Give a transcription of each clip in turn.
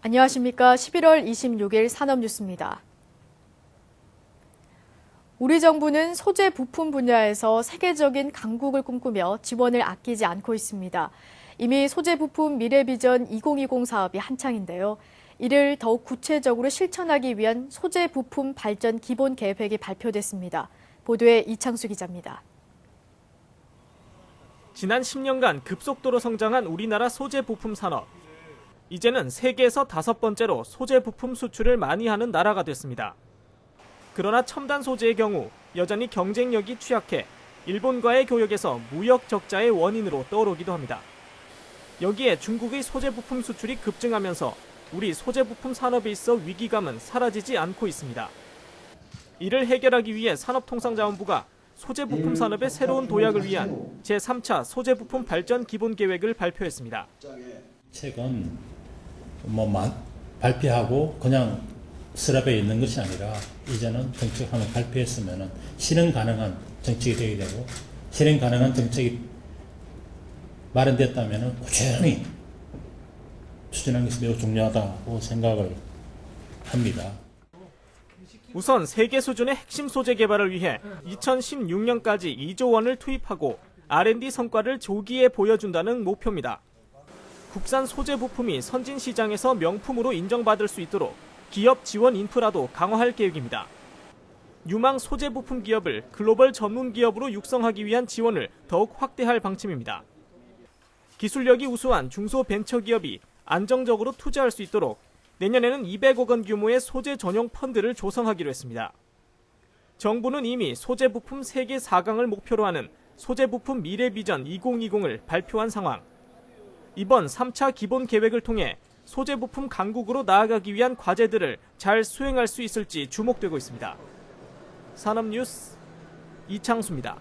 안녕하십니까. 11월 26일 산업뉴스입니다. 우리 정부는 소재 부품 분야에서 세계적인 강국을 꿈꾸며 지원을 아끼지 않고 있습니다. 이미 소재 부품 미래비전 2020 사업이 한창인데요. 이를 더욱 구체적으로 실천하기 위한 소재 부품 발전 기본 계획이 발표됐습니다. 보도에 이창수 기자입니다. 지난 10년간 급속도로 성장한 우리나라 소재 부품 산업. 이제는 세계에서 5번째로 소재 부품 수출을 많이 하는 나라가 됐습니다. 그러나 첨단 소재의 경우 여전히 경쟁력이 취약해 일본과의 교역에서 무역 적자의 원인으로 떠오르기도 합니다. 여기에 중국의 소재 부품 수출이 급증하면서 우리 소재 부품 산업에 있어 위기감은 사라지지 않고 있습니다. 이를 해결하기 위해 산업통상자원부가 소재 부품 산업의 새로운 도약을 위한 제3차 소재 부품 발전 기본 계획을 발표했습니다. 책은 발표하고 그냥 서랍에 있는 것이 아니라 이제는 정책 하나 발표했으면 실행 가능한 정책이 되게 되고 실행 가능한 정책이 마련됐다면 꾸준히 추진하는 것이 매우 중요하다고 생각을 합니다. 우선 세계 수준의 핵심 소재 개발을 위해 2016년까지 2조 원을 투입하고 R&D 성과를 조기에 보여준다는 목표입니다. 국산 소재 부품이 선진 시장에서 명품으로 인정받을 수 있도록 기업 지원 인프라도 강화할 계획입니다. 유망 소재 부품 기업을 글로벌 전문 기업으로 육성하기 위한 지원을 더욱 확대할 방침입니다. 기술력이 우수한 중소벤처기업이 안정적으로 투자할 수 있도록 내년에는 200억 원 규모의 소재 전용 펀드를 조성하기로 했습니다. 정부는 이미 소재 부품 세계 4강을 목표로 하는 소재 부품 미래 비전 2020을 발표한 상황. 이번 3차 기본 계획을 통해 소재 부품 강국으로 나아가기 위한 과제들을 잘 수행할 수 있을지 주목되고 있습니다. 산업뉴스 이창수입니다.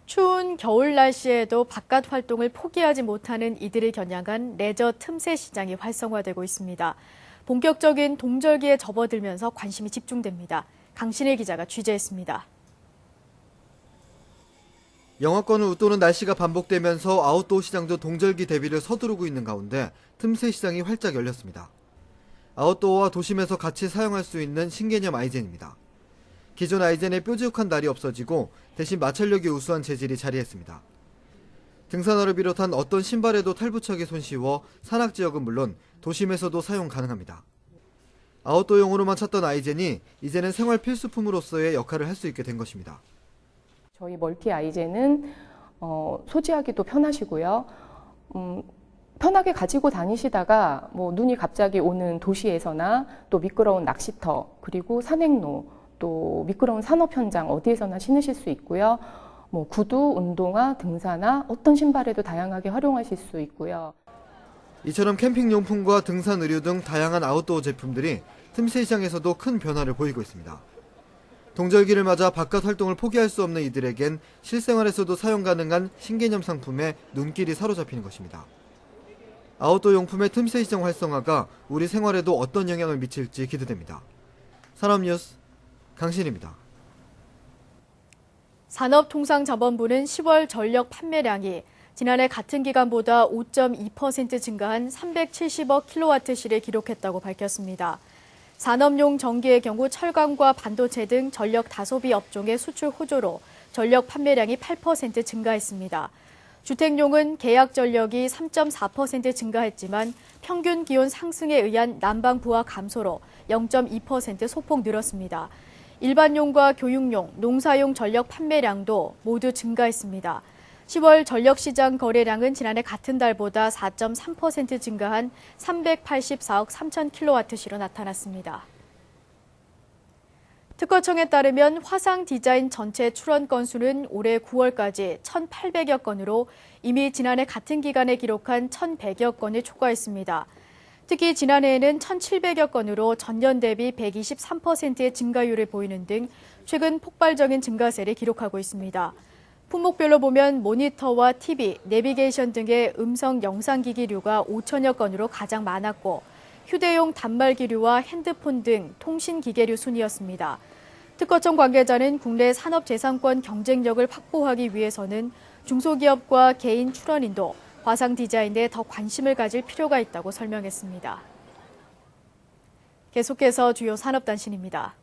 추운 겨울 날씨에도 바깥 활동을 포기하지 못하는 이들을 겨냥한 레저 틈새 시장이 활성화되고 있습니다. 본격적인 동절기에 접어들면서 관심이 집중됩니다. 강신일 기자가 취재했습니다. 영하권을 웃도는 날씨가 반복되면서 아웃도어 시장도 동절기 대비를 서두르고 있는 가운데 틈새 시장이 활짝 열렸습니다. 아웃도어와 도심에서 같이 사용할 수 있는 신개념 아이젠입니다. 기존 아이젠의 뾰족한 날이 없어지고 대신 마찰력이 우수한 재질이 자리했습니다. 등산화를 비롯한 어떤 신발에도 탈부착이 손쉬워 산악 지역은 물론 도심에서도 사용 가능합니다. 아웃도어용으로만 찾던 아이젠이 이제는 생활 필수품으로서의 역할을 할 수 있게 된 것입니다. 저희 멀티 아이젠은 소지하기도 편하시고요. 편하게 가지고 다니시다가 눈이 갑자기 오는 도시에서나 또 미끄러운 낚시터 그리고 산행로 또 미끄러운 산업 현장 어디에서나 신으실 수 있고요. 구두, 운동화, 등산화 어떤 신발에도 다양하게 활용하실 수 있고요. 이처럼 캠핑용품과 등산 의류 등 다양한 아웃도어 제품들이 틈새 시장에서도 큰 변화를 보이고 있습니다. 동절기를 맞아 바깥 활동을 포기할 수 없는 이들에겐 실생활에서도 사용 가능한 신개념 상품에 눈길이 사로잡히는 것입니다. 아웃도어 용품의 틈새 시장 활성화가 우리 생활에도 어떤 영향을 미칠지 기대됩니다. 산업뉴스 강신입니다. 산업통상자원부는 10월 전력 판매량이 지난해 같은 기간보다 5.2% 증가한 370억 킬로와트시를 기록했다고 밝혔습니다. 산업용 전기의 경우 철강과 반도체 등 전력 다소비 업종의 수출 호조로 전력 판매량이 8% 증가했습니다. 주택용은 계약 전력이 3.4% 증가했지만 평균 기온 상승에 의한 난방 부하 감소로 0.2% 소폭 늘었습니다. 일반용과 교육용, 농사용 전력 판매량도 모두 증가했습니다. 10월 전력시장 거래량은 지난해 같은 달보다 4.3% 증가한 384억 3천 킬로와트시로 나타났습니다. 특허청에 따르면 화상 디자인 전체 출원 건수는 올해 9월까지 1,800여 건으로 이미 지난해 같은 기간에 기록한 1,100여 건을 초과했습니다. 특히 지난해에는 1,700여 건으로 전년 대비 123%의 증가율을 보이는 등 최근 폭발적인 증가세를 기록하고 있습니다. 품목별로 보면 모니터와 TV, 내비게이션 등의 음성 영상기기류가 5천여 건으로 가장 많았고 휴대용 단말기류와 핸드폰 등 통신기계류 순이었습니다. 특허청 관계자는 국내 산업재산권 경쟁력을 확보하기 위해서는 중소기업과 개인 출원인도 화상 디자인에 더 관심을 가질 필요가 있다고 설명했습니다. 계속해서 주요 산업단신입니다.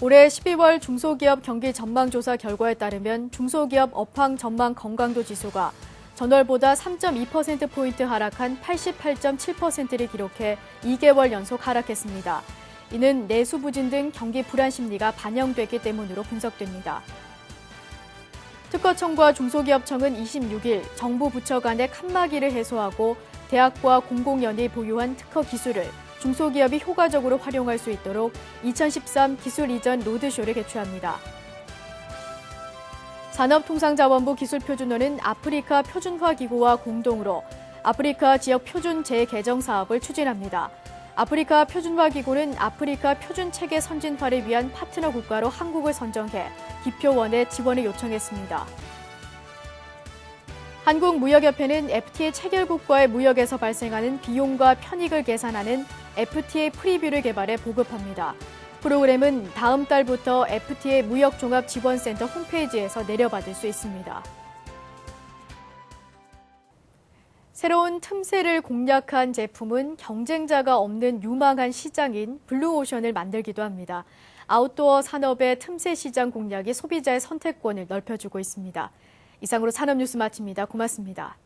올해 12월 중소기업 경기 전망조사 결과에 따르면 중소기업 업황 전망 건강도 지수가 전월보다 3.2%포인트 하락한 88.7%를 기록해 2개월 연속 하락했습니다. 이는 내수 부진 등 경기 불안 심리가 반영됐기 때문으로 분석됩니다. 특허청과 중소기업청은 26일 정부 부처 간의 칸막이를 해소하고 대학과 공공연이 보유한 특허 기술을 중소기업이 효과적으로 활용할 수 있도록 2013 기술 이전 로드쇼를 개최합니다. 산업통상자원부 기술표준원은 아프리카 표준화기구와 공동으로 아프리카 지역 표준 재개정 사업을 추진합니다. 아프리카 표준화기구는 아프리카 표준체계 선진화를 위한 파트너 국가로 한국을 선정해 기표원에 지원을 요청했습니다. 한국무역협회는 FTA 체결국과의 무역에서 발생하는 비용과 편익을 계산하는 FTA 프리뷰를 개발해 보급합니다. 프로그램은 다음 달부터 FTA 무역종합지원센터 홈페이지에서 내려받을 수 있습니다. 새로운 틈새를 공략한 제품은 경쟁자가 없는 유망한 시장인 블루오션을 만들기도 합니다. 아웃도어 산업의 틈새 시장 공략이 소비자의 선택권을 넓혀주고 있습니다. 이상으로 산업뉴스 마칩니다. 고맙습니다.